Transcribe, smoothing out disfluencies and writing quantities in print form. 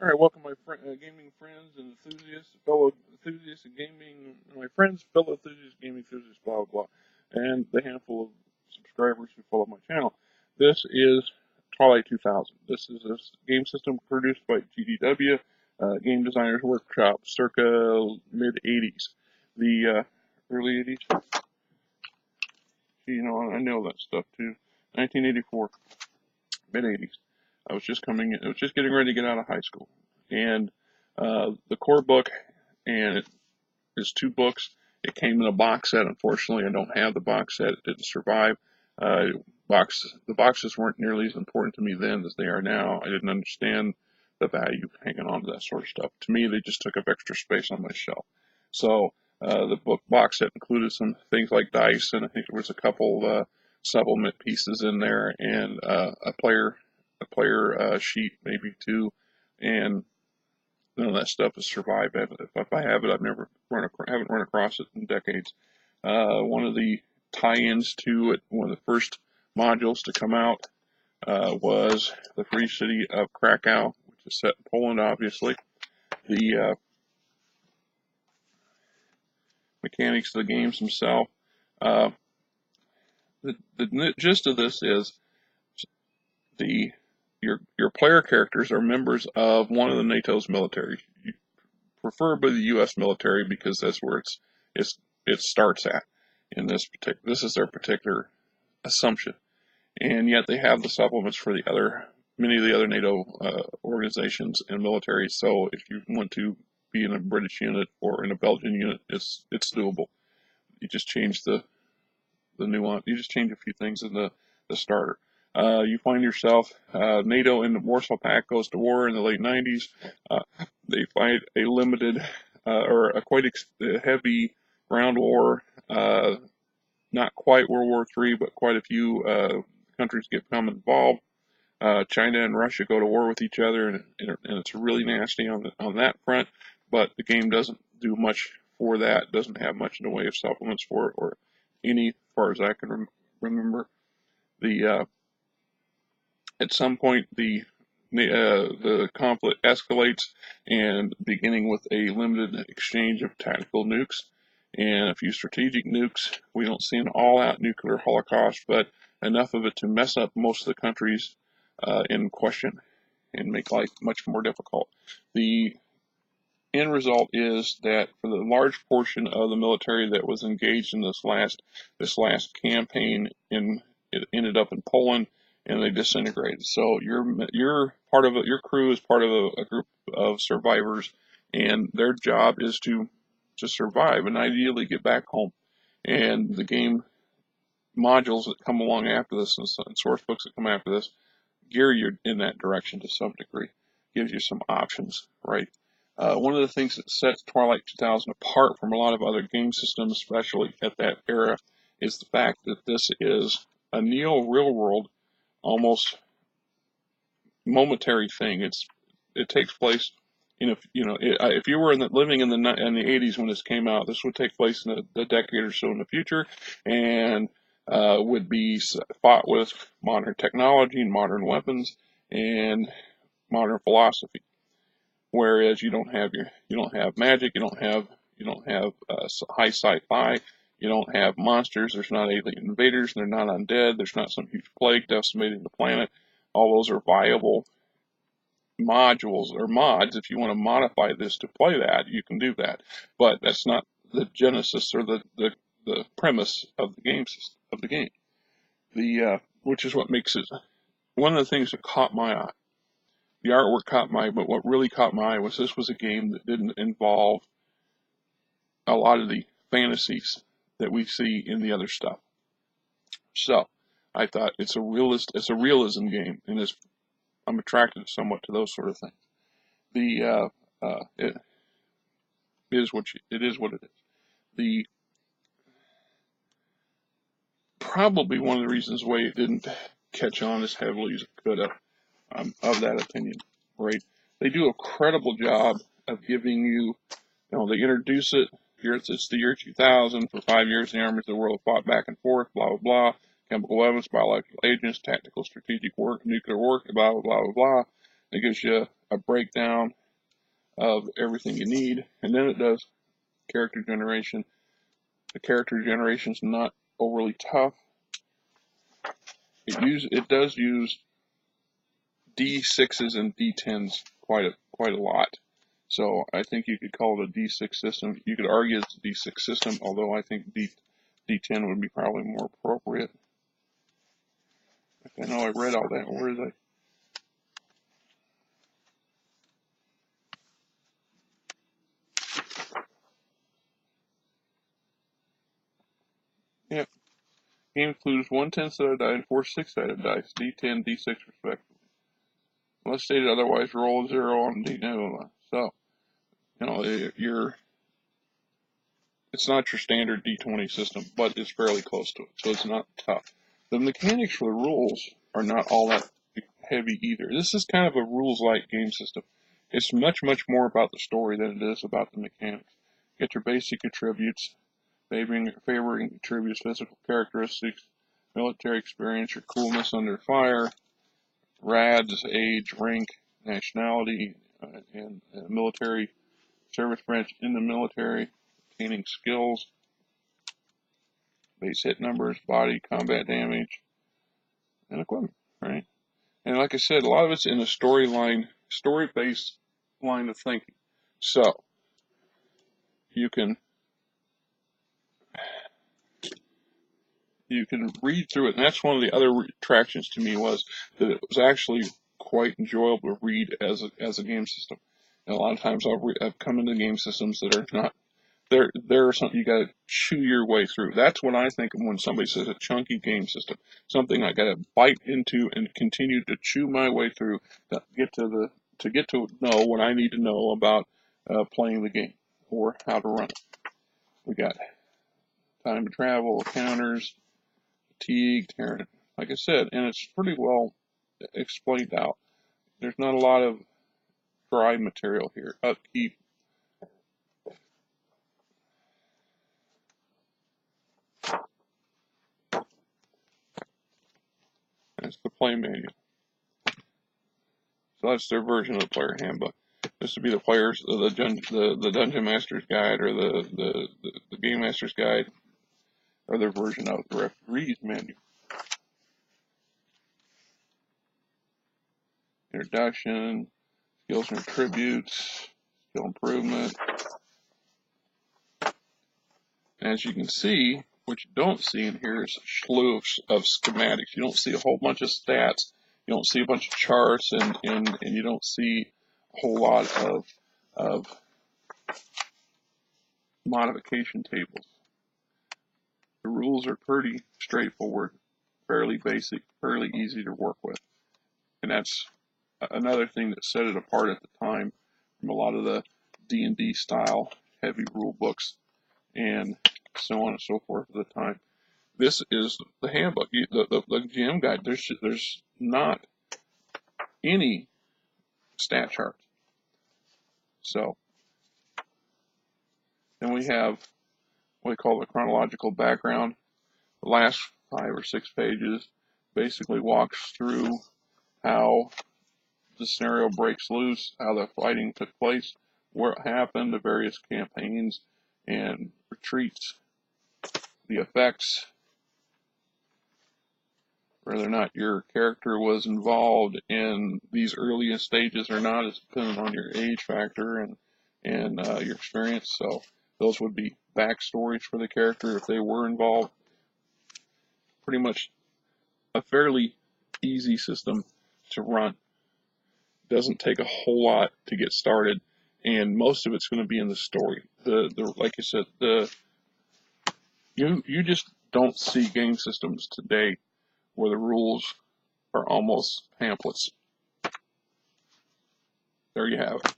All right, welcome my gaming friends and enthusiasts, fellow enthusiasts of gaming, my friends, fellow enthusiasts, gaming enthusiasts, blah, blah, blah, and the handful of subscribers who follow my channel. This is Twilight 2000. This is a game system produced by GDW, Game Designers Workshop, circa mid-80s. The early 80s? You know, I know that stuff too. 1984, mid-80s. I was just getting ready to get out of high school. And the Corebook, and it's two books. It came in a box set. Unfortunately, I don't have the box set. It didn't survive. The boxes weren't nearly as important to me then as they are now. I didn't understand the value of hanging on to that sort of stuff. To me, they just took up extra space on my shelf. So the book box set included some things like dice, and I think there was a couple supplement pieces in there, and a player sheet, maybe two, and none of that stuff has survived. If I have it, haven't run across it in decades. One of the tie-ins to it, one of the first modules to come out, was the free city of Krakow, which is set in Poland, obviously. The mechanics of the games themselves. The gist of this is your player characters are members of one of the NATO's military, preferably the U.S. military, because that's where it starts at. In this is their particular assumption, and yet they have the supplements for many of the other NATO organizations and militaries. So if you want to be in a British unit or in a Belgian unit, it's doable. You just change the nuance. You just change a few things in the starter. You find yourself, NATO and the Warsaw Pact goes to war in the late 90s. They fight a limited or a quite heavy ground war, not quite World War III, but quite a few countries become involved. China and Russia go to war with each other, and it's really nasty on that front. But the game doesn't do much for that. Doesn't have much in the way of supplements for it, or any, as far as I can remember. At some point, the conflict escalates, and beginning with a limited exchange of tactical nukes and a few strategic nukes. We don't see an all-out nuclear holocaust, but enough of it to mess up most of the countries in question and make life much more difficult. The end result is that for the large portion of the military that was engaged in this last campaign, it ended up in Poland, and they disintegrated. So you're part of it. Your crew is part of a group of survivors, and their job is to survive and ideally get back home. And the game modules that come along after this, and source books that come after this, gear you in that direction to some degree. Gives you some options, right? One of the things that sets Twilight 2000 apart from a lot of other game systems, especially at that era, is the fact that this is a neo-real world, almost momentary thing. It takes place if you were living in the 80s when this came out, this would take place in a decade or so in the future, and would be fought with modern technology and modern weapons and modern philosophy. Whereas you don't have magic, you don't have high sci-fi, you don't have monsters, there's not alien invaders, they're not undead, there's not some huge plague decimating the planet. All those are viable modules or mods. If you want to modify this to play that, you can do that. But that's not the genesis or the premise of the game which is what makes it one of the things that caught my eye. The artwork caught my eye, but what really caught my eye was this was a game that didn't involve a lot of the fantasies that we see in the other stuff. So I thought it's a realism game, and I'm attracted somewhat to those sort of things. It is what it is. Probably one of the reasons why it didn't catch on as heavily as it could have. Of that opinion, right? They do a credible job of giving you, they introduce it. It's the year 2000. For 5 years, the armies of the world fought back and forth, blah, blah, blah. Chemical weapons, biological agents, tactical strategic work, nuclear work, blah, blah, blah, blah. It gives you a breakdown of everything you need, and then it does character generation. The character generation is not overly tough. It does use D6s and D10s quite a lot. So I think you could call it a D6 system. You could argue it's a D6 system, although I think D10 would be probably more appropriate. I know I read all that. Where is it? Yep. Game includes 1 10-sided die and 4 6-sided dice, D10, D6 respectively. Unless stated otherwise, roll 0 on D10. So, it's not your standard D20 system, but it's fairly close to it, so it's not tough. The mechanics for the rules are not all that heavy either. This is kind of a rules-light game system. It's much more about the story than it is about the mechanics. Get your basic attributes, favoring attributes, physical characteristics, military experience, your coolness under fire, rads, age, rank, nationality, and military service branch in the military, obtaining skills, base hit numbers, body, combat damage, and equipment, right? And like I said, a lot of it's in a story-based line of thinking. So, you can read through it, and that's one of the other attractions to me, was that it was actually quite enjoyable to read as a game system. And a lot of times I've come into game systems that are not, they're something you got to chew your way through. That's what I think of when somebody says a chunky game system, something I got to bite into and continue to chew my way through to get to know what I need to know about playing the game or how to run it. We got time to travel, counters, fatigue, like I said, and it's pretty well explained out. There's not a lot of dry material here. Upkeep. That's the play manual. So that's their version of the player handbook. This would be the players, the dungeon master's guide, or the game master's guide, or their version of the referee's manual. Introduction, skills and attributes, skill improvement. As you can see, what you don't see in here is a slew of schematics. You don't see a whole bunch of stats. You don't see a bunch of charts, and you don't see a whole lot of modification tables. The rules are pretty straightforward, fairly basic, fairly easy to work with. And that's another thing that set it apart at the time from a lot of the D&D style heavy rule books and so on and so forth at the time. This is the handbook, the GM guide. There's not any stat charts. So then we have what we call the chronological background. The last 5 or 6 pages basically walks through how the scenario breaks loose, how the fighting took place, what happened, the various campaigns and retreats, the effects, whether or not your character was involved in these earliest stages or not is dependent on your age factor and your experience. So those would be backstories for the character if they were involved. Pretty much a fairly easy system to run. Doesn't take a whole lot to get started, and most of it's going to be in the story. Like I said, you just don't see game systems today where the rules are almost pamphlets. There you have it.